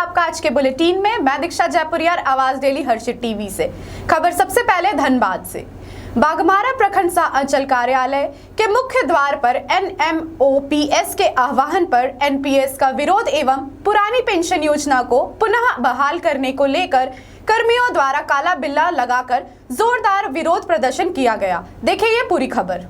आपका आज के बुलेटिन में। मैं दीक्षा जयपुरिया, आवाज डेली हर्षित टीवी से। खबर सबसे पहले धनबाद से। बाघमारा प्रखंड सह अंचल कार्यालय के मुख्य द्वार पर NMOPS के आह्वान पर NPS का विरोध एवं पुरानी पेंशन योजना को पुनः बहाल करने को लेकर कर्मियों द्वारा काला बिल्ला लगाकर जोरदार विरोध प्रदर्शन किया गया। देखिए ये पूरी खबर।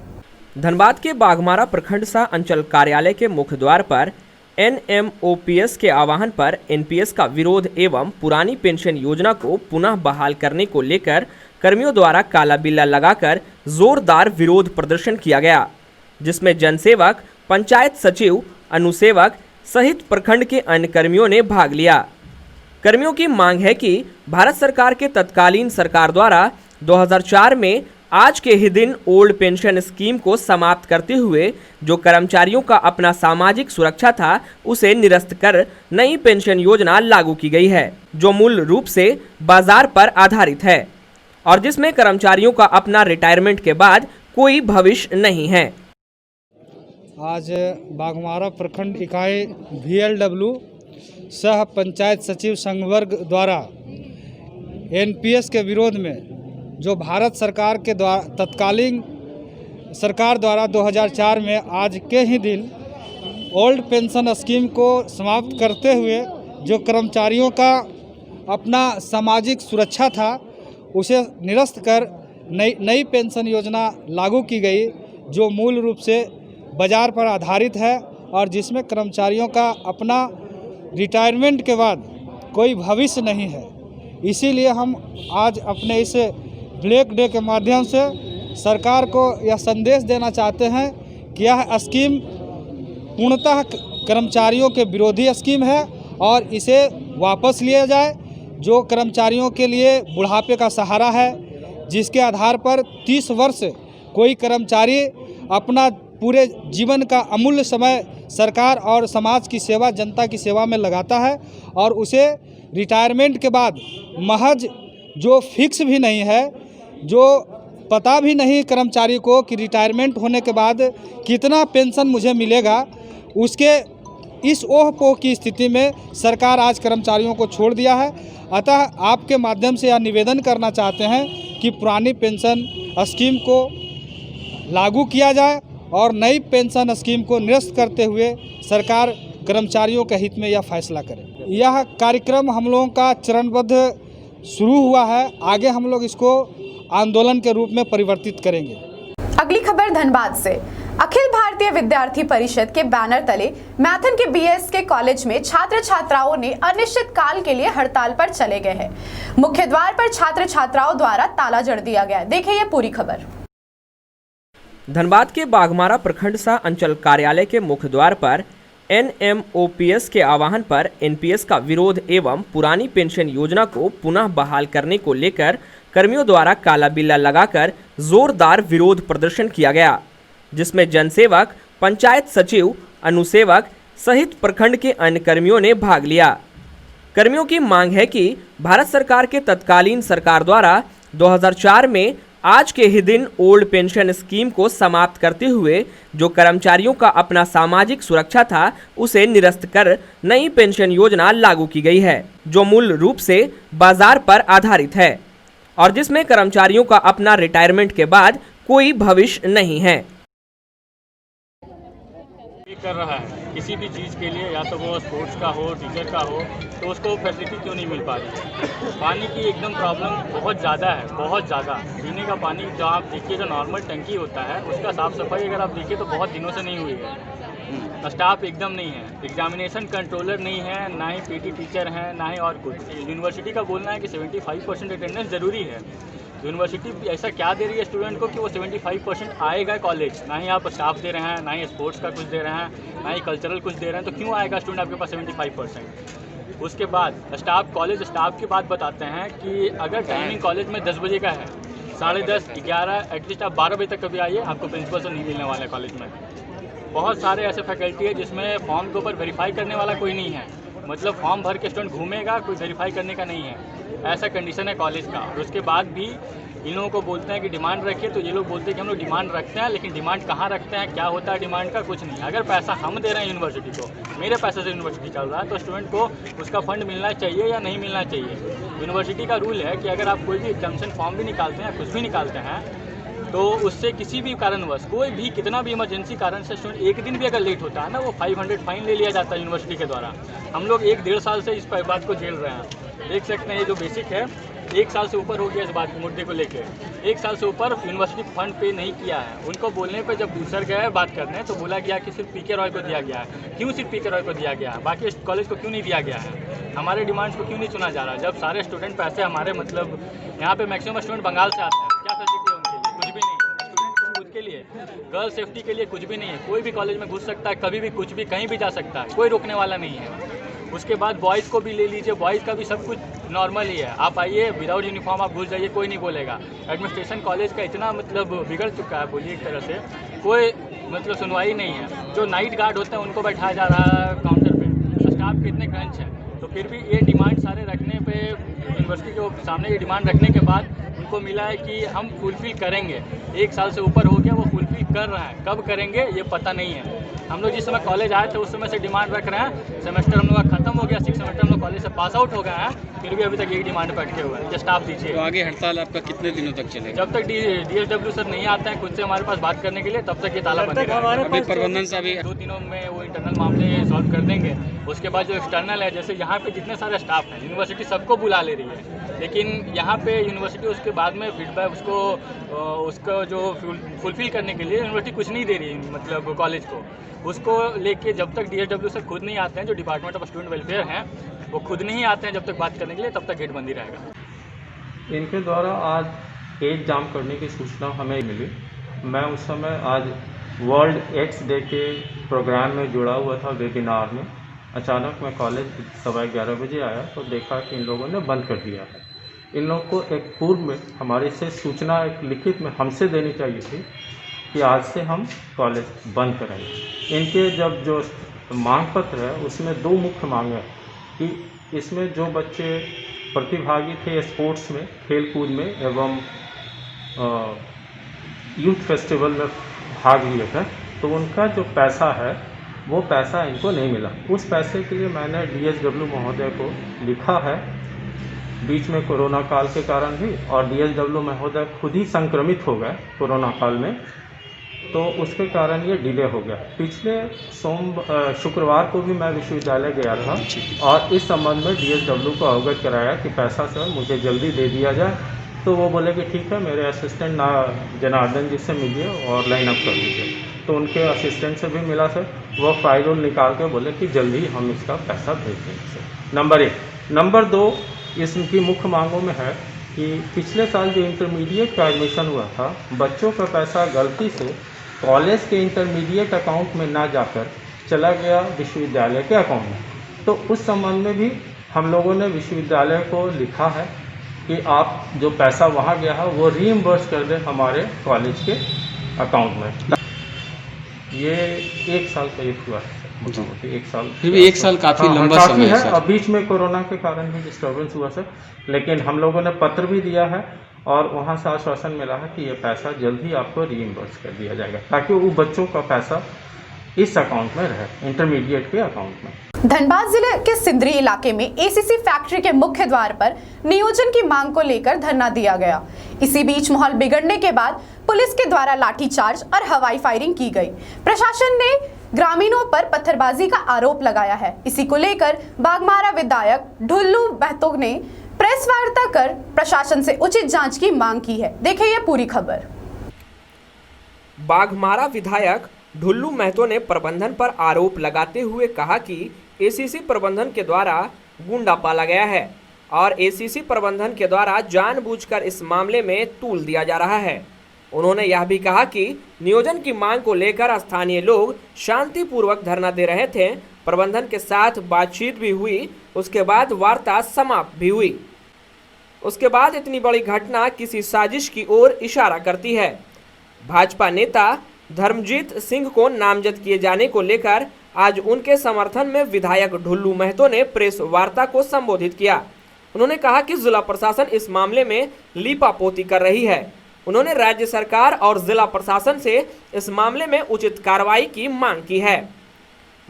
धनबाद के बाघमारा प्रखंड सह अंचल कार्यालय के मुख्य द्वार पर NMOPS के आह्वान पर NPS का विरोध एवं पुरानी पेंशन योजना को पुनः बहाल करने को लेकर कर्मियों द्वारा काला बिल्ला लगाकर जोरदार विरोध प्रदर्शन किया गया, जिसमें जनसेवक, पंचायत सचिव, अनुसेवक सहित प्रखंड के अन्य कर्मियों ने भाग लिया। कर्मियों की मांग है कि भारत सरकार के तत्कालीन सरकार द्वारा 2004 में आज के ही दिन ओल्ड पेंशन स्कीम को समाप्त करते हुए जो कर्मचारियों का अपना सामाजिक सुरक्षा था उसे निरस्त कर नई पेंशन योजना लागू की गई है, जो मूल रूप से बाजार पर आधारित है और जिसमें कर्मचारियों का अपना रिटायरमेंट के बाद कोई भविष्य नहीं है। आज बाघमारा प्रखंड इकाई VLW सह पंचायत सचिव संघवर्ग द्वारा NPS के विरोध में जो भारत सरकार के द्वारा तत्कालीन सरकार द्वारा 2004 में आज के ही दिन ओल्ड पेंशन स्कीम को समाप्त करते हुए जो कर्मचारियों का अपना सामाजिक सुरक्षा था उसे निरस्त कर नई पेंशन योजना लागू की गई, जो मूल रूप से बाजार पर आधारित है और जिसमें कर्मचारियों का अपना रिटायरमेंट के बाद कोई भविष्य नहीं है। इसीलिए हम आज अपने इस ब्लैक डे के माध्यम से सरकार को यह संदेश देना चाहते हैं कि यह स्कीम पूर्णतः कर्मचारियों के विरोधी स्कीम है और इसे वापस लिया जाए। जो कर्मचारियों के लिए बुढ़ापे का सहारा है, जिसके आधार पर 30 वर्ष कोई कर्मचारी अपना पूरे जीवन का अमूल्य समय सरकार और समाज की सेवा, जनता की सेवा में लगाता है और उसे रिटायरमेंट के बाद महज जो फिक्स भी नहीं है, जो पता भी नहीं कर्मचारी को कि रिटायरमेंट होने के बाद कितना पेंशन मुझे मिलेगा, उसके इस ओह-पोह की स्थिति में सरकार आज कर्मचारियों को छोड़ दिया है। अतः आपके माध्यम से यह निवेदन करना चाहते हैं कि पुरानी पेंशन स्कीम को लागू किया जाए और नई पेंशन स्कीम को निरस्त करते हुए सरकार कर्मचारियों के हित में यह फैसला करे। यह कार्यक्रम हम लोगों का चरणबद्ध शुरू हुआ है, आगे हम लोग इसको आंदोलन के रूप में परिवर्तित करेंगे। अगली खबर धनबाद से। अखिल भारतीय विद्यार्थी परिषद के बैनर तले मैथन के BS के कॉलेज में छात्र छात्राओं ने अनिश्चित काल के लिए हड़ताल पर चले गए हैं। मुख्य द्वार पर छात्र छात्राओं द्वारा ताला जड़ दिया गया। देखिए ये पूरी खबर। धनबाद के बाघमारा प्रखंड सह अंचल कार्यालय के मुख्य द्वार पर NMOPS के आह्वान पर NPS का विरोध एवं पुरानी पेंशन योजना को पुनः बहाल करने को लेकर कर्मियों द्वारा काला बिल्ला लगाकर जोरदार विरोध प्रदर्शन किया गया, जिसमें जनसेवक, पंचायत सचिव, अनुसेवक सहित प्रखंड के अन्य कर्मियों ने भाग लिया। कर्मियों की मांग है कि भारत सरकार के तत्कालीन सरकार द्वारा 2004 में आज के ही दिन ओल्ड पेंशन स्कीम को समाप्त करते हुए जो कर्मचारियों का अपना सामाजिक सुरक्षा था उसे निरस्त कर नई पेंशन योजना लागू की गई है, जो मूल रूप से बाजार पर आधारित है और जिसमें कर्मचारियों का अपना रिटायरमेंट के बाद कोई भविष्य नहीं है। कर रहा है किसी भी चीज़ के लिए, या तो वो स्पोर्ट्स का हो, टीचर का हो, तो उसको फैसिलिटी क्यों नहीं मिल पा रही। पानी की एकदम प्रॉब्लम बहुत ज़्यादा है, बहुत ज़्यादा। पीने का पानी जो आप देखिए, जो नॉर्मल टंकी होता है उसका साफ़ सफाई अगर आप देखिए तो बहुत दिनों से नहीं हुई है। स्टाफ एकदम नहीं है, एग्जामिनेशन कंट्रोलर नहीं है, ना ही PT टीचर हैं, ना ही और कुछ। यूनिवर्सिटी का बोलना है कि 75% अटेंडेंस ज़रूरी है। यूनिवर्सिटी ऐसा क्या दे रही है स्टूडेंट को कि वो 75% आएगा कॉलेज। ना ही आप स्टाफ दे रहे हैं, ना ही स्पोर्ट्स का कुछ दे रहे हैं, ना ही कल्चरल कुछ दे रहे हैं, तो क्यों आएगा स्टूडेंट आपके पास 75%। उसके बाद स्टाफ, कॉलेज स्टाफ की बात बताते हैं कि अगर टाइमिंग कॉलेज में 10 बजे का है, 10:30, 11, एटलीस्ट आप 12 बजे तक कभी आइए, आपको प्रिंसिपल से नहीं मिलने वाला है कॉलेज में। बहुत सारे ऐसे फैकल्टी है जिसमें फॉर्म के ऊपर वेरीफाई करने वाला कोई नहीं है, मतलब फॉर्म भर के स्टूडेंट घूमेगा, कोई वेरीफाई करने का नहीं है। ऐसा कंडीशन है कॉलेज का। और उसके बाद भी इन लोगों को बोलते हैं कि डिमांड रखिए, तो ये लोग बोलते हैं कि हम लोग डिमांड रखते हैं, लेकिन डिमांड कहाँ रखते हैं, क्या होता है डिमांड का, कुछ नहीं। अगर पैसा हम दे रहे हैं यूनिवर्सिटी को, मेरे पैसे से यूनिवर्सिटी चल रहा है, तो स्टूडेंट को उसका फंड मिलना चाहिए या नहीं मिलना चाहिए। यूनिवर्सिटी का रूल है कि अगर आप कोई भी एग्जामिनेशन फॉर्म भी निकालते हैं, कुछ भी निकालते हैं, तो उससे किसी भी कारणवश, कोई भी कितना भी इमरजेंसी कारण से स्टूडेंट एक दिन भी अगर लेट होता है ना, वो 500 फाइन ले लिया जाता है यूनिवर्सिटी के द्वारा। हम लोग 1-1.5 साल से इस बात को झेल रहे हैं। देख सकते हैं ये जो बेसिक है, 1 साल से ऊपर हो गया इस बात मुद्दे को लेकर। 1 साल से ऊपर यूनिवर्सिटी फंड पे नहीं किया है। उनको बोलने पे जब दूसर गए बात करने, तो बोला गया कि सिर्फ पीके रॉय को दिया गया है। क्यों सिर्फ पीके रॉय को दिया गया है, बाकी कॉलेज को क्यों नहीं दिया गया है? हमारे डिमांड्स को क्यों नहीं सुना जा रहा? जब सारे स्टूडेंट पैसे हमारे, मतलब यहाँ पे मैक्सिमम स्टूडेंट बंगाल से आते हैं, क्या फैसिलिटी है उनके लिए? कुछ भी नहीं। स्टूडेंट खुद के लिए, गर्ल सेफ्टी के लिए कुछ भी नहीं है। कोई भी कॉलेज में घुस सकता है, कभी भी कुछ भी कहीं भी जा सकता है, कोई रोकने वाला नहीं है। उसके बाद बॉयज़ को भी ले लीजिए, बॉयज़ का भी सब कुछ नॉर्मल ही है। आप आइए विदाउट यूनिफॉर्म, आप घुस जाइए, कोई नहीं बोलेगा। एडमिनिस्ट्रेशन कॉलेज का इतना मतलब बिगड़ चुका है, बोलिए एक तरह से, कोई मतलब सुनवाई नहीं है। जो नाइट गार्ड होते हैं उनको बैठाया जा रहा है काउंटर पे। स्टाफ के इतने क्रंच हैं, तो फिर भी ये डिमांड सारे रखने पे, यूनिवर्सिटी के सामने ये डिमांड रखने के बाद उनको मिला है कि हम फुलफ़िल करेंगे। 1 साल से ऊपर हो गया, वो फुलफ़िल कर रहे हैं। कब करेंगे ये पता नहीं है। हम लोग जिस समय कॉलेज आए थे उस समय से डिमांड रख रहे हैं। सेमेस्टर हम लोग का खत्म हो गया, 6 सेमेस्टर हम लोग कॉलेज से पास आउट हो गए हैं, फिर भी अभी तक यही डिमांड पे अटके हुए हैं कि स्टाफ दीजिए। तो आगे हड़ताल आपका कितने दिनों तक चलेगा? जब तक DSW सर नहीं आते हैं खुद से हमारे पास बात करने के लिए, तब तक ये ताला बंद रहेगा। अभी प्रबंधन से अभी 2 दिनों में वो इंटरनल मामले सॉल्व कर देंगे। उसके बाद जो एक्सटर्नल है, जैसे यहाँ पे जितने सारे स्टाफ हैं, यूनिवर्सिटी सबको बुला ले रही है, लेकिन यहाँ पे यूनिवर्सिटी उसके बाद में फीडबैक उसको जो फुलफिल करने के लिए यूनिवर्सिटी कुछ नहीं दे रही है, मतलब कॉलेज को। उसको लेके जब तक DSW सर खुद नहीं आते हैं, जो डिपार्टमेंट ऑफ स्टूडेंट वेलफेयर हैं, वो खुद नहीं आते हैं जब तक बात करने के लिए, तब तक गेट बंदी रहेगा। इनके द्वारा आज गेट जाम करने की सूचना हमें मिली। मैं उस समय आज वर्ल्ड एड्स डे के प्रोग्राम में जुड़ा हुआ था, वेबिनार में। अचानक मैं कॉलेज 11:15 बजे आया तो देखा कि इन लोगों ने बंद कर दिया है। इन लोगों को एक पूर्व में हमारे से सूचना एक लिखित में हमसे देनी चाहिए थी कि आज से हम कॉलेज बंद करेंगे। इनके जब जो मांग पत्र है उसमें 2 मुख्य मांग है कि इसमें जो बच्चे प्रतिभागी थे स्पोर्ट्स में, खेल कूद में एवं यूथ फेस्टिवल में भाग लिए थे, तो उनका जो पैसा है वो पैसा इनको नहीं मिला। उस पैसे के लिए मैंने DSW महोदय को लिखा है, बीच में कोरोना काल के कारण भी, और DSW महोदय खुद ही संक्रमित हो गए कोरोना काल में, तो उसके कारण ये डिले हो गया। पिछले शुक्रवार को भी मैं विश्वविद्यालय गया था और इस संबंध में DSW को अवगत कराया कि पैसा सर मुझे जल्दी दे दिया जाए। तो वो बोले कि ठीक है, मेरे असिस्टेंट जनार्दन जी से मिलिए और लाइन अप कर दीजिए। तो उनके असिस्टेंट से भी मिला सर, वो फाइल निकाल के बोले कि जल्दी हम इसका पैसा भेज देंगे सर। नंबर 1। नंबर 2, इसकी मुख्य मांगों में है कि पिछले साल जो इंटरमीडिएट का एडमिशन हुआ था, बच्चों का पैसा गलती से कॉलेज के इंटरमीडिएट अकाउंट में ना जाकर चला गया विश्वविद्यालय के अकाउंट में। तो उस संबंध में भी हम लोगों ने विश्वविद्यालय को लिखा है कि आप जो पैसा वहाँ गया है वो रीइम्बर्स कर दें हमारे कॉलेज के अकाउंट में। ये 1 साल का ये हुआ है, मोटामोटी 1 साल। फिर भी 1 साल काफ़ी लंबा समय है सर। अब बीच में कोरोना के कारण भी डिस्टर्बेंस हुआ सर, लेकिन हम लोगों ने पत्र भी दिया है और वहाँ से आश्वासन मिला है कि ये पैसा जल्द ही आपको रीइम्बर्स कर दिया जाएगा, ताकि वो बच्चों का पैसा इस अकाउंट में रहे, इंटरमीडिएट के अकाउंट में। धनबाद जिले के सिंदरी इलाके में ACC फैक्ट्री के मुख्य द्वार पर नियोजन की मांग को लेकर धरना दिया गया। इसी बीच माहौल बिगड़ने के बाद पुलिस के द्वारा लाठीचार्ज और हवाई फायरिंग की गई। प्रशासन ने ग्रामीणों पर पत्थरबाजी का आरोप लगाया है। इसी को लेकर बाघमारा विधायक ढुल्लू महतो ने प्रेस वार्ता कर प्रशासन से उचित जांच की मांग की है। देखिए ये पूरी खबर। बाघमारा विधायक ढुल्लू महतो ने प्रबंधन पर आरोप लगाते हुए कहा कि ACC प्रबंधन के द्वारा गुंडा पाला गया है और ACC प्रबंधन के द्वारा जानबूझकर इस मामले में तूल दिया जा रहा है। उन्होंने यह भी कहा कि नियोजन की मांग को लेकर स्थानीय लोग शांतिपूर्वक धरना दे रहे थे। प्रबंधन के साथ बातचीत भी हुई, उसके बाद वार्ता समाप्त भी हुई। उसके बाद इतनी बड़ी घटना किसी साजिश की ओर इशारा करती है। भाजपा नेता धर्मजीत सिंह को नामजद किए जाने को लेकर आज उनके समर्थन में विधायक ढुल्लू महतो ने प्रेस वार्ता को संबोधित किया। उन्होंने कहा कि जिला प्रशासन इस मामले में लीपापोती कर रही है। उन्होंने राज्य सरकार और जिला प्रशासन से इस मामले में उचित कार्रवाई की मांग की है।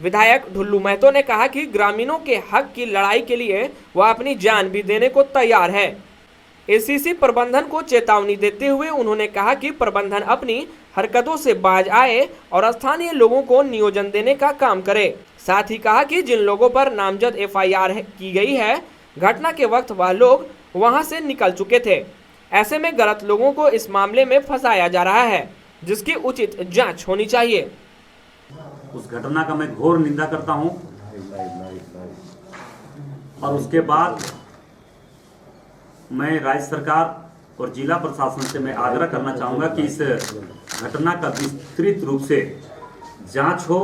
विधायक ढुल्लू महतो ने कहा कि ग्रामीणों के हक की लड़ाई के लिए वह अपनी जान भी देने को तैयार है। एसीसी प्रबंधन को चेतावनी देते हुए उन्होंने कहा कि प्रबंधन अपनी हरकतों से बाज आए और स्थानीय लोगों को नियोजन देने का काम करे। साथ ही कहा कि जिन लोगों पर नामजद एफआईआर की गई है, घटना के वक्त वह लोग वहां से निकल चुके थे। ऐसे में गलत लोगों को इस मामले में फंसाया जा रहा है, जिसकी उचित जांच होनी चाहिए। उस घटना का मैं घोर निंदा करता हूं और उसके बाद मैं राज्य सरकार और जिला प्रशासन से मैं आग्रह करना चाहूँगा कि इस घटना का विस्तृत रूप से जांच हो,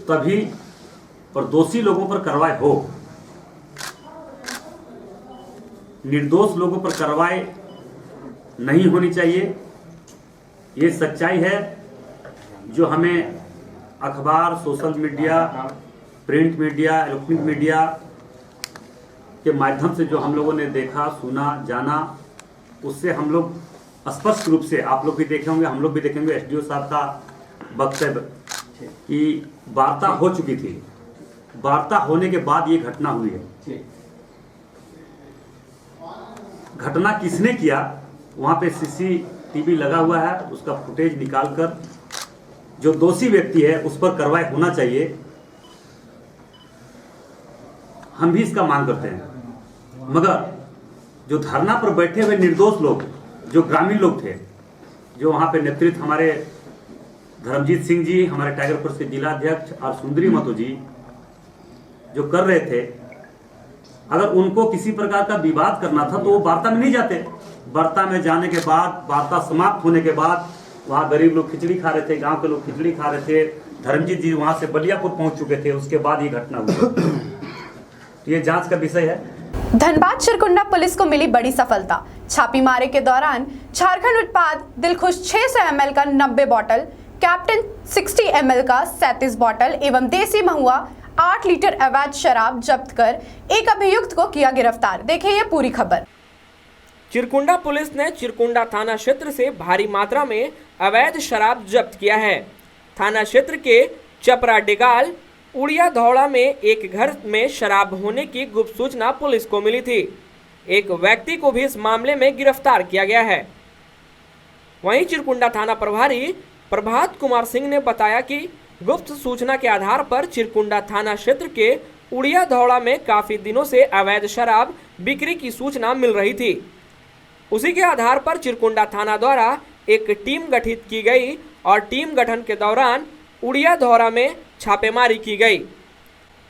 तभी और दोषी लोगों पर कार्रवाई हो। निर्दोष लोगों पर कार्रवाई नहीं होनी चाहिए। ये सच्चाई है जो हमें अखबार, social media, print media, electronic media के माध्यम से जो हम लोगों ने देखा, सुना, जाना, उससे हम लोग स्पष्ट रूप से, आप लोग भी देखे होंगे, हम लोग भी देखेंगे, एसडीओ साहब का वक्तव्य कि वार्ता हो चुकी थी। वार्ता होने के बाद ये घटना हुई है। घटना किसने किया, वहाँ पे सीसीटीवी लगा हुआ है, उसका फुटेज निकालकर जो दोषी व्यक्ति है उस पर कार्रवाई होना चाहिए। हम भी इसका मांग करते हैं। मगर जो धरना पर बैठे हुए निर्दोष लोग, जो ग्रामीण लोग थे, जो वहाँ पे नेतृत्व हमारे धर्मजीत सिंह जी, हमारे टाइगरपुर के जिला अध्यक्ष और सुंदरी महतो जी जो कर रहे थे, अगर उनको किसी प्रकार का विवाद करना था तो वो वार्ता में नहीं जाते। वार्ता में जाने के बाद, वार्ता समाप्त होने के बाद, वहाँ गरीब लोग खिचड़ी खा रहे थे, गांव के लोग खिचड़ी खा रहे थे, धर्मजीत जी वहाँ से बलियापुर पहुँच चुके थे, उसके बाद ये घटना हुई। ये जांच का विषय है। धनबाद चिरकुंडा पुलिस को मिली बड़ी सफलता। छापेमारी के दौरान झारखंड उत्पाद दिलखुश 600 ml का 90 बोतल, कैप्टन 60 ml का 37 बोतल एवं देसी महुआ 8 लीटर अवैध शराब जब्त कर एक अभियुक्त को किया गिरफ्तार। देखिए ये पूरी खबर। चिरकुंडा पुलिस ने चिरकुंडा थाना क्षेत्र से भारी मात्रा में अवैध शराब जब्त किया है। थाना क्षेत्र के चपरा डिगाल उड़िया धौड़ा में एक घर में शराब होने की गुप्त सूचना पुलिस को मिली थी। एक व्यक्ति को भी इस मामले में गिरफ्तार किया गया है। वहीं चिरकुंडा थाना प्रभारी प्रभात कुमार सिंह ने बताया कि गुप्त सूचना के आधार पर चिरकुंडा थाना क्षेत्र के उड़िया धौड़ा में काफी दिनों से अवैध शराब बिक्री की सूचना मिल रही थी। उसी के आधार पर चिरकुंडा थाना द्वारा एक टीम गठित की गई और टीम गठन के दौरान उड़िया धौरा में छापेमारी की गई।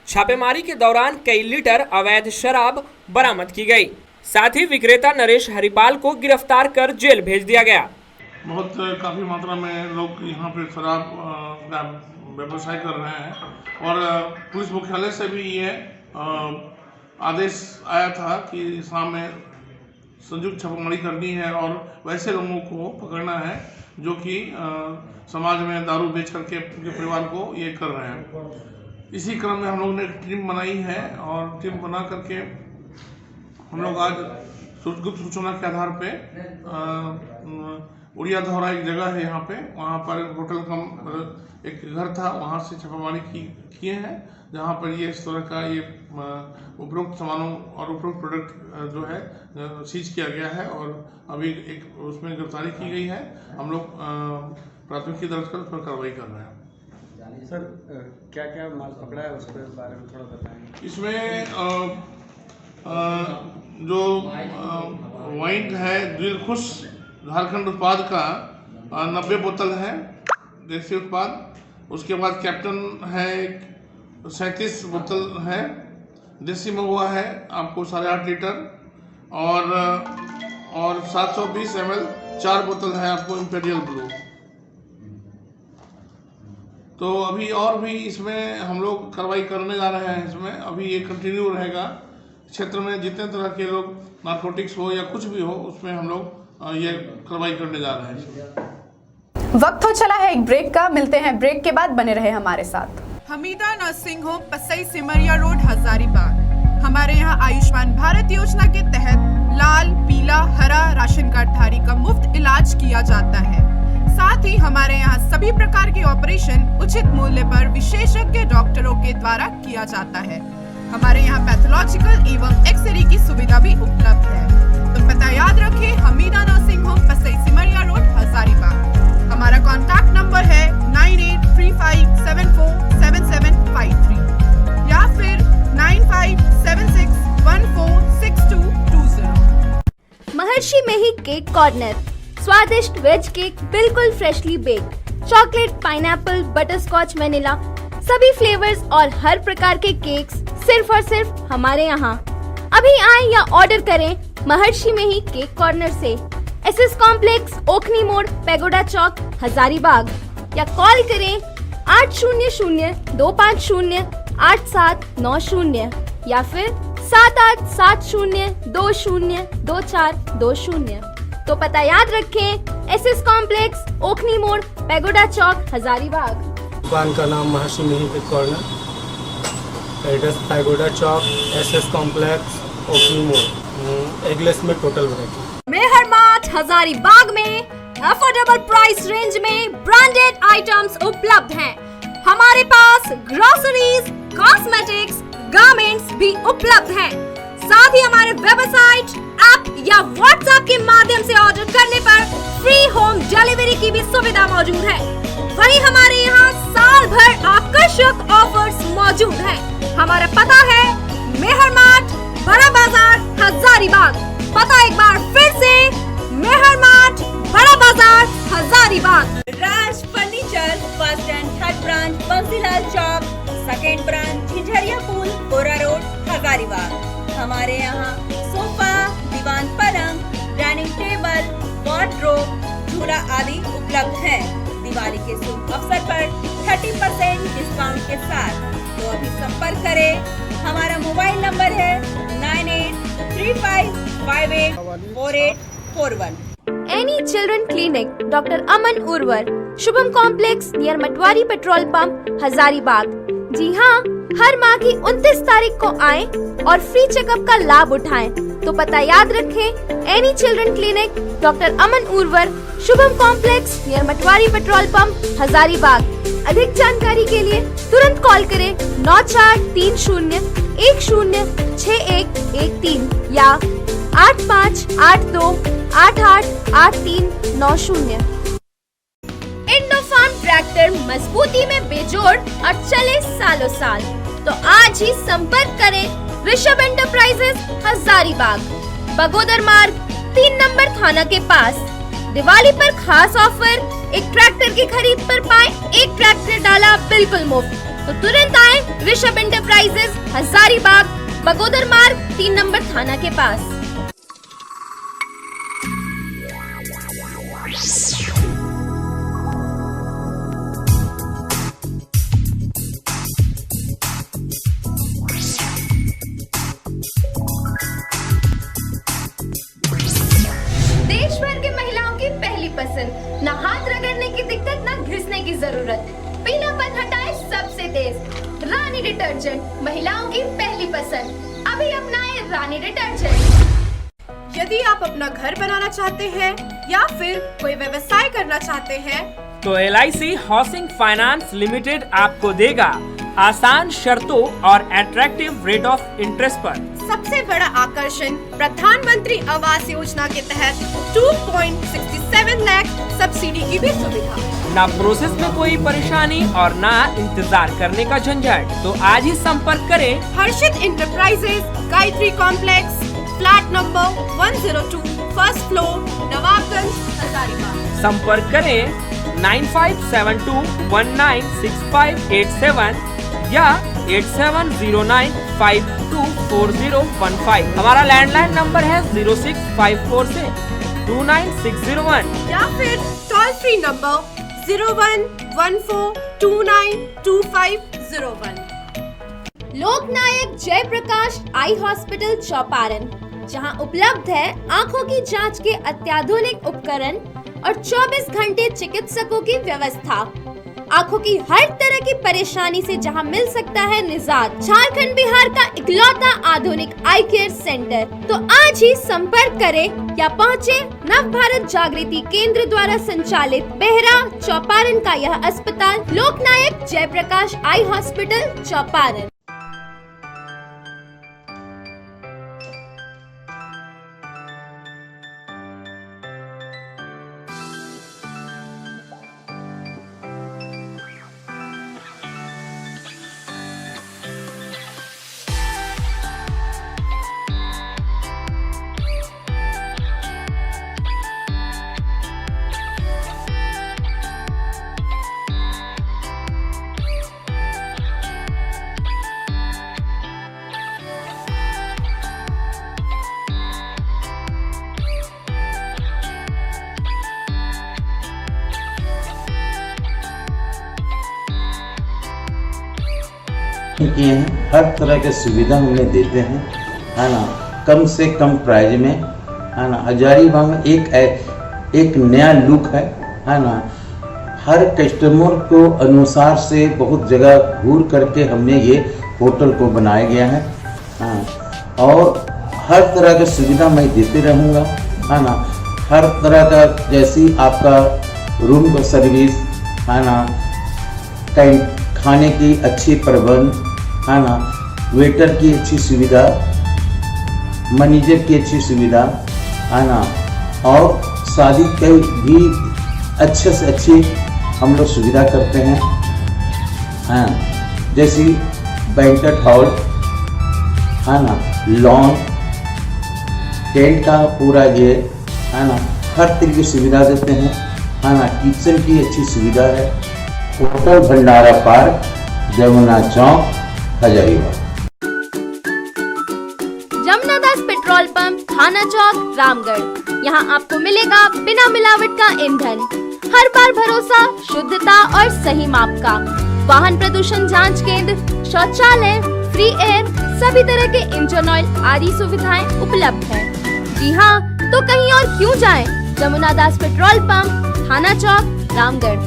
छापेमारी के दौरान कई लीटर अवैध शराब बरामद की गई। साथ ही विक्रेता नरेश हरिपाल को गिरफ्तार कर जेल भेज दिया गया। बहुत काफ़ी मात्रा में लोग यहाँ पे शराब का व्यवसाय कर रहे हैं और पुलिस मुख्यालय से भी ये आदेश आया था कि शाम में संयुक्त छापेमारी करनी है और वैसे लोगों को पकड़ना है जो कि समाज में दारू बेच करके उनके परिवार को ये कर रहे हैं। इसी क्रम में हम लोग ने टीम बनाई है और टीम बना करके हम लोग आज गुप्त सूचना के आधार पे उड़िया धौरा एक जगह है यहाँ पे, वहाँ पर होटल कम एक घर था, वहाँ से छापेमारी किए हैं जहाँ पर ये इस तरह का ये उपरोक्त सामानों और उपरोक्त प्रोडक्ट जो है सीज किया गया है और अभी एक उसमें गिरफ्तारी की गई है। हम लोग प्राथमिकी दर्ज कर उस पर कार्रवाई कर रहे हैं। सर क्या क्या माल पकड़ा है उसके बारे में थोड़ा बताएंगे। इसमें जो वाइन है दिलखुश झारखंड उत्पाद का 90 बोतल है देसी उत्पाद। उसके बाद कैप्टन है 37 बोतल है, देसी महुआ है आपको 8.5 लीटर और 720 ml 4 बोतल है आपको इंपीरियल ब्लू। तो अभी और भी इसमें हम लोग कार्रवाई करने जा रहे हैं। इसमें अभी ये कंटिन्यू रहेगा। क्षेत्र में जितने तरह के लोग नारकोटिक्स हो या कुछ भी हो उसमें हम लोग ये कार्रवाई करने जा रहे हैं। वक्त हो चला है एक ब्रेक का। मिलते हैं ब्रेक के बाद, बने रहे हमारे साथ। Hamida nursing home, Pasai Simaria road, Hazaribagh. हमारे यहाँ आयुष्मान भारत योजना के तहत लाल, पीला, हरा राशन कार्ड धारी का मुफ्त इलाज किया जाता है। साथ ही हमारे यहाँ सभी प्रकार के ऑपरेशन उचित मूल्य पर विशेषज्ञ डॉक्टरों के द्वारा किया जाता है। हमारे यहाँ पैथोलॉजिकल एवं एक्सरे की सुविधा भी उपलब्ध है। तो पता याद रखें, Hamida nursing home, Pasai Simaria road, Hazaribagh. हमारा कॉन्टैक्ट नंबर है 9835747753 या फिर 9576146220। महर्षि में ही केक कॉर्नर, स्वादिष्ट वेज केक बिल्कुल freshly baked, chocolate, pineapple, butterscotch, vanilla, सभी फ्लेवर्स और हर प्रकार के केक्स सिर्फ और सिर्फ हमारे यहाँ। अभी आए या ऑर्डर करें महर्षि में ही केक कॉर्नर से। एसएस कॉम्प्लेक्स, ओखनी मोड़, पैगोडा चौक, हजारीबाग, या कॉल करें 800-250-8790 या फिर 7870202420। तो पता याद रखें, एसएस कॉम्प्लेक्स, ओखनी मोड़, पैगोडा चौक, हजारीबाग। दुकान का नाम महर्षि में ही केक कॉर्नर, एड्रेस पैगोडा चौक, एसएस कॉम्प्लेक्स, ओखनी मोड़, एगलेस में टोटल वैरायटी। मेहर मार्ट हजारीबाग में अफोर्डेबल प्राइस रेंज में ब्रांडेड आइटम्स उपलब्ध हैं। हमारे पास ग्रोसरीज, कॉस्मेटिक्स, गारमेंट्स भी उपलब्ध हैं। साथ ही हमारे वेबसाइट, ऐप या व्हाट्सएप के माध्यम से ऑर्डर करने पर फ्री होम डिलीवरी की भी सुविधा मौजूद है। वहीं हमारे यहाँ साल भर आकर्षक ऑफर्स मौजूद हैं। हमारा पता है मेहर मार्ट, बड़ा बाजार, हजारीबाग। पता एक बार फिर से, मेहर mart, Bada Bazar, Hazaribagh. Raj furniture, first and third branch, Bansilal Chowk, second branch, Jhijharia Pul, Gora road, Hazaribagh. हमारे यहाँ सोफा, दीवान, पलंग, डाइनिंग टेबल, वार्डरोब, झूला आदि उपलब्ध है। दिवाली के शुभ अवसर पर 30% डिस्काउंट के साथ। तो अभी संपर्क करें। हमारा मोबाइल नंबर है 9835584841। Annie children clinic, doctor Aman Urvar, Shubham complex near Matwari petrol pump, Hazaribagh. जी हाँ, हर माह की 29 तारीख को आएं और फ्री चेकअप का लाभ उठाएं। तो पता याद रखें, Annie children clinic, doctor Aman Urvar, Shubham complex near Matwari petrol pump, Hazaribagh. अधिक जानकारी के लिए तुरंत कॉल करें 9430106113 या 8582888390। इंडोफार्म ट्रैक्टर मजबूती में बेजोड़ और चले सालों साल। तो आज ही संपर्क करें ऋषभ एंटरप्राइजेस, हजारीबाग, बगोदर मार्ग, 3 नंबर थाना के पास। दिवाली पर खास ऑफर, एक ट्रैक्टर की खरीद पर पाएं एक ट्रैक्टर डाला बिल्कुल मुफ्त। तो तुरंत आए ऋषभ एंटरप्राइजेस, हजारीबाग, बगोदर मार्ग, 3 नंबर थाना के पास। देश भर की महिलाओं की पहली पसंद, ना हाथ रगड़ने की दिक्कत, ना घिसने की जरूरत, पीलापन हटाए सबसे तेज, रानी डिटर्जेंट, महिलाओं की पहली पसंद। अभी अपनाएं रानी डिटर्जेंट। यदि आप अपना घर बनाना चाहते हैं या फिर कोई व्यवसाय करना चाहते हैं, तो LIC हाउसिंग फाइनेंस लिमिटेड आपको देगा आसान शर्तों और अट्रैक्टिव रेट ऑफ इंटरेस्ट पर। सबसे बड़ा आकर्षण, प्रधानमंत्री आवास योजना के तहत 2.67 लाख सब्सिडी की भी सुविधा। ना प्रोसेस में कोई परेशानी और ना इंतजार करने का झंझट। तो आज ही संपर्क करें Harshit enterprises, Gayatri complex, flat number 102, first floor, Nawabganj, Hazaribagh. संपर्क करें 9572196587 या 8709524015। हमारा लैंडलाइन नंबर है 0654 से 29601 या फिर टोल फ्री नंबर 0114292501। लोकनायक जयप्रकाश आई हॉस्पिटल चौपारण, जहां उपलब्ध है आंखों की जांच के अत्याधुनिक उपकरण और 24 घंटे चिकित्सकों की व्यवस्था। आंखों की हर तरह की परेशानी से जहां मिल सकता है निजात। झारखंड बिहार का इकलौता आधुनिक आई केयर सेंटर। तो आज ही संपर्क करें या पहुँचे नव भारत जागृति केंद्र द्वारा संचालित बेहरा चौपारण का यह अस्पताल, लोकनायक जयप्रकाश आई हॉस्पिटल चौपारण। किए हैं, हर तरह के सुविधा उन्हें देते हैं, है ना, कम से कम प्राइस में, है ना। हजारीबाग में एक नया लुक है ना। हर कस्टमर को अनुसार से बहुत जगह घूर करके हमने ये होटल को बनाया गया है, हाँ। और हर तरह की सुविधा मैं देते रहूँगा, है ना। हर तरह का जैसी आपका रूम का सर्विस, है ना, खाने की अच्छी प्रबंध, है ना, वेटर की अच्छी सुविधा, मैनेजर की अच्छी सुविधा, है ना। और शादी की भी अच्छे से अच्छी हम लोग सुविधा करते हैं, हाँ। जैसे बैंक्वेट हॉल, है ना, लॉन, टेंट का पूरा ये, है ना, हर तरह की सुविधा देते हैं, है ना। किचन की अच्छी सुविधा है। होटल भंडारा पार्क, जमुना चौक, हजारीबाग। Jamuna Das petrol pump, Thana Chowk, Ramgarh. यहाँ आपको मिलेगा बिना मिलावट का ईंधन, हर बार भरोसा, शुद्धता और सही माप का। वाहन प्रदूषण जांच केंद्र, शौचालय, फ्री एयर, सभी तरह के इंजन ऑयल आदि सुविधाएं उपलब्ध है। जी हाँ, तो कहीं और क्यों जाएं? Jamuna Das petrol pump, Thana Chowk, Ramgarh.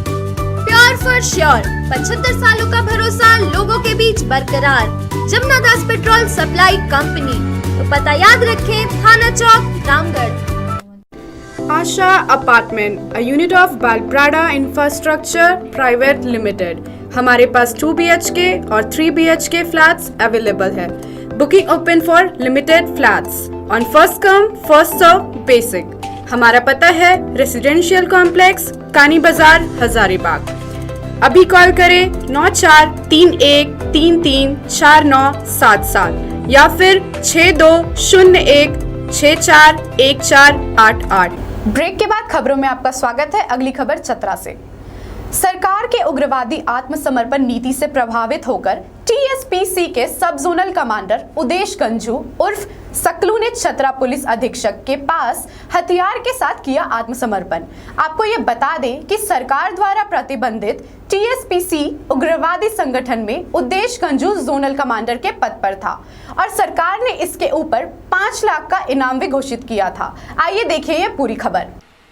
Pure for sure, 75 सालों का भरोसा लोगों के बीच बरकरार। Jamuna Das petrol supply company. तो पता याद रखें, Thana Chowk, Ramgarh. Asha apartment, a unit of Balprada infrastructure private limited. हमारे पास 2 BHK और 3 BHK फ्लैट्स अवेलेबल है। Booking open for limited flats on first come first serve basic. हमारा पता है रेसिडेंशियल कॉम्प्लेक्स, कानी बाजार, हजारीबाग। अभी कॉल करें 9431334977 या फिर 6201641488। ब्रेक के बाद खबरों में आपका स्वागत है। अगली खबर चतरा से। सरकार के उग्रवादी आत्मसमर्पण नीति से प्रभावित होकर TSPC के सब जोनल कमांडर उदेश गंजू उर्फ सकलू ने चतरा पुलिस अधीक्षक के पास हथियार के साथ किया आत्मसमर्पण। आपको ये बता दें कि सरकार द्वारा प्रतिबंधित TSPC उग्रवादी संगठन में उदेश गंजू जोनल कमांडर के पद पर था और सरकार ने इसके ऊपर 5 लाख का इनाम भी घोषित किया था। आइए देखिए ये पूरी खबर।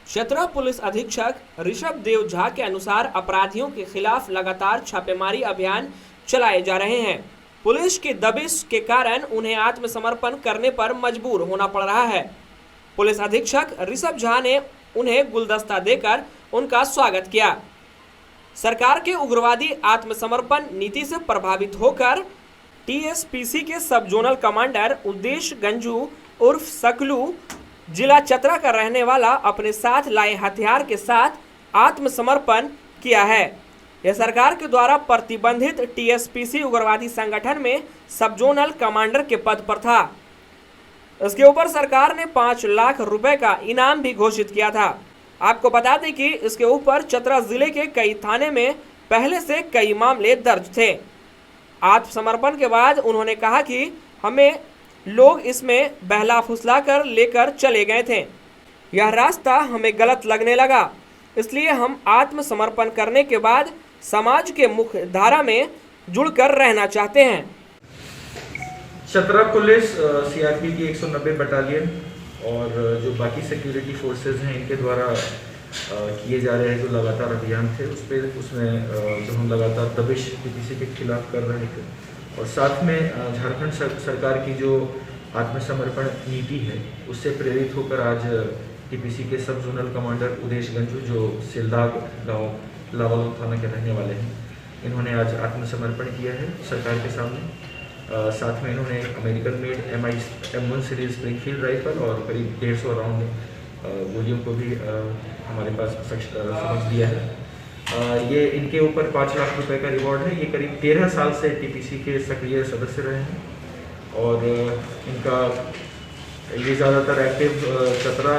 चतरा पुलिस अधीक्षक ऋषभ देव झा के अनुसार अपराधियों के खिलाफ लगातार छापेमारी अभियान चलाए जा रहे हैं। पुलिस की दबिश के कारण उन्हें आत्मसमर्पण करने पर मजबूर होना पड़ रहा है। पुलिस अधीक्षक ऋषभ झा ने उन्हें गुलदस्ता देकर उनका स्वागत किया। सरकार के उग्रवादी आत्मसमर्पण नीति से प्रभावित होकर TSPC के सब जोनल कमांडर उदेश गंजू उर्फ सकलू जिला चतरा का रहने वाला अपने साथ लाए हथियार के साथ आत्मसमर्पण किया है। यह सरकार के द्वारा प्रतिबंधित TSPC उग्रवादी संगठन में सब जोनल कमांडर के पद पर था। इसके ऊपर सरकार ने 5 लाख रुपए का इनाम भी घोषित किया था। आपको बता दें कि इसके ऊपर चतरा जिले के कई थाने में पहले से कई मामले दर्ज थे। आत्मसमर्पण के बाद उन्होंने कहा कि हमें लोग इसमें बहला फुसला कर लेकर चले गए थे। यह रास्ता हमें गलत लगने लगा, इसलिए हम आत्मसमर्पण करने के बाद समाज के मुख्य धारा में जुड़कर रहना चाहते हैं। चतरा पुलिस CRP की 190 बटालियन और जो बाकी सिक्योरिटी फोर्सेस हैं इनके द्वारा किए जा रहे हैं, जो लगातार अभियान थे उसमें जो हम लगातार दबिश टीपीसी के खिलाफ कर रहे थे, और साथ में झारखंड सरकार की जो आत्मसमर्पण नीति है उससे प्रेरित होकर आज टीपीसी के सब जोनल कमांडर उदेश गंजू, जो सिलदाग गांव लावालो थाना के रहने वाले हैं, इन्होंने आज आत्मसमर्पण किया है सरकार के सामने। साथ में इन्होंने American made M1 series Springfield rifle और करीब 150 राउंड गोलियों को भी हमारे पास समझ दिया है। ये इनके ऊपर 5 लाख रुपए का रिवॉर्ड है। ये करीब 13 साल से टीपीसी के सक्रिय सदस्य रहे हैं और इनका ये ज़्यादातर एक्टिव चतरा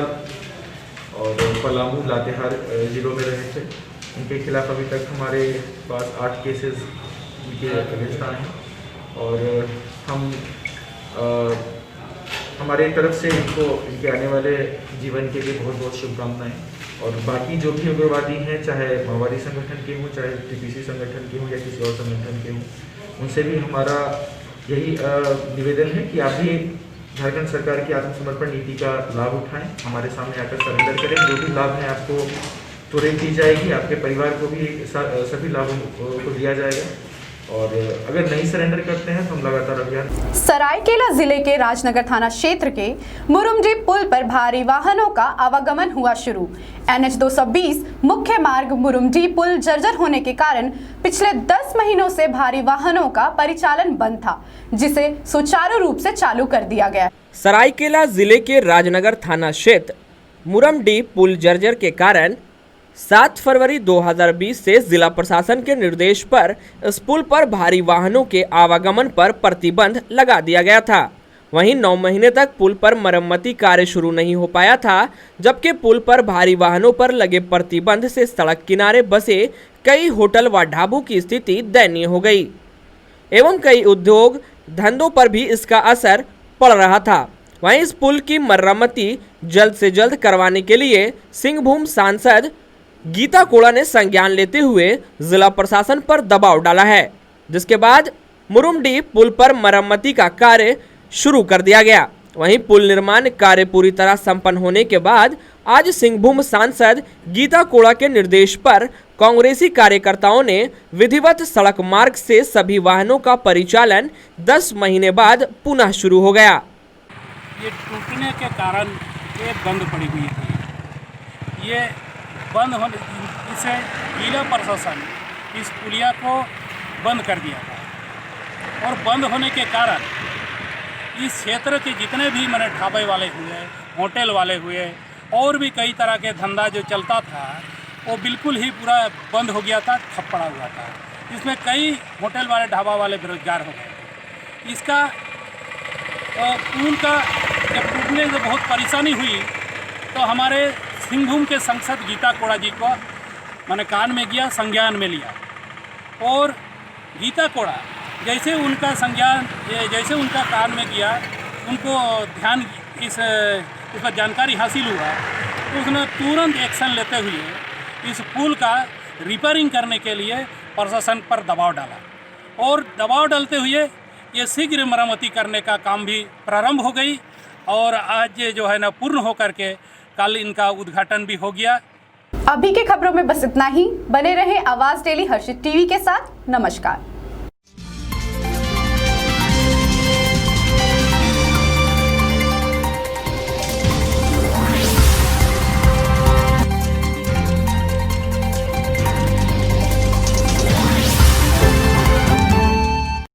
और पलामू लातेहार ज़िलों में रहे थे। इनके खिलाफ अभी तक हमारे पास 8 केसेस इनके अगेंस्ट आए हैं और हम हमारे तरफ से इनको इनके आने वाले जीवन के लिए बहुत बहुत शुभकामनाएं। और बाकी जो भी उग्रवादी हैं, चाहे माओवादी संगठन के हों, चाहे टीपीसी संगठन के हों या किसी और संगठन के हों, उनसे भी हमारा यही निवेदन है कि आप भी झारखंड सरकार की आत्मसमर्पण नीति का लाभ उठाएं, हमारे सामने आकर सरेंडर करें। जो भी लाभ है आपको त्वरित दी जाएगी, आपके परिवार को भी सभी लाभों को दिया जाएगा, और अगर नहीं सरेंडर करते हैं तो हम लगातार अभियान। सरायकेला जिले के राजनगर थाना क्षेत्र के मुरुमडी पुल पर भारी वाहनों का आवागमन हुआ शुरू। NH 220 मुख्य मार्ग मुरुमडी पुल जर्जर होने के कारण पिछले 10 महीनों से भारी वाहनों का परिचालन बंद था, जिसे सुचारू रूप से चालू कर दिया गया। सरायकेला जिले के राजनगर थाना क्षेत्र मुरुमडी पुल जर्जर के कारण 7 फरवरी 2020 से जिला प्रशासन के निर्देश पर इस पुल पर भारी वाहनों के आवागमन पर प्रतिबंध लगा दिया गया था। वहीं 9 महीने तक पुल पर मरम्मती कार्य शुरू नहीं हो पाया था, जबकि पुल पर भारी वाहनों पर लगे प्रतिबंध से सड़क किनारे बसे कई होटल व ढाबों की स्थिति दयनीय हो गई एवं कई उद्योग धंधों पर भी इसका असर पड़ रहा था। वहीं इस पुल की मरम्मती जल्द से जल्द करवाने के लिए सिंहभूम सांसद गीता कोड़ा ने संज्ञान लेते हुए जिला प्रशासन पर दबाव डाला है, जिसके बाद मुरुमडी पुल पर मरम्मती का कार्य शुरू कर दिया गया। वहीं पुल निर्माण कार्य पूरी तरह संपन्न होने के बाद आज सिंहभूम सांसद गीता कोड़ा के निर्देश पर कांग्रेसी कार्यकर्ताओं ने विधिवत सड़क मार्ग से सभी वाहनों का परिचालन 10 महीने बाद पुनः शुरू हो गया। ये टूटने के कारण ये बंद पड़ी हुई थी। ये बंद होने इसे जिला प्रशासन इस पुलिया को बंद कर दिया था, और बंद होने के कारण इस क्षेत्र के जितने भी मैंने ढाबे वाले हुए, होटल वाले हुए, और भी कई तरह के धंधा जो चलता था वो बिल्कुल ही पूरा बंद हो गया था, ठप पड़ा हुआ था। इसमें कई होटल वाले ढाबा वाले बेरोजगार हो गए। इसका पुल का जब टूटने से बहुत परेशानी हुई तो हमारे सिंहभूम के सांसद गीता कोड़ा जी को मैंने कान में गया, संज्ञान में लिया, और गीता कोड़ा जैसे उनका संज्ञान जैसे उनका कान में गया, उनको ध्यान इस पर जानकारी हासिल हुआ तो उसने तुरंत एक्शन लेते हुए इस पुल का रिपेयरिंग करने के लिए प्रशासन पर दबाव डाला, और दबाव डालते हुए ये शीघ्र मरम्मती करने का काम भी प्रारंभ हो गई, और आज जो है ना पूर्ण होकर के कल इनका उद्घाटन भी हो गया। अभी की खबरों में बस इतना ही। बने रहे आवाज डेली हर्षित टीवी के साथ। नमस्कार।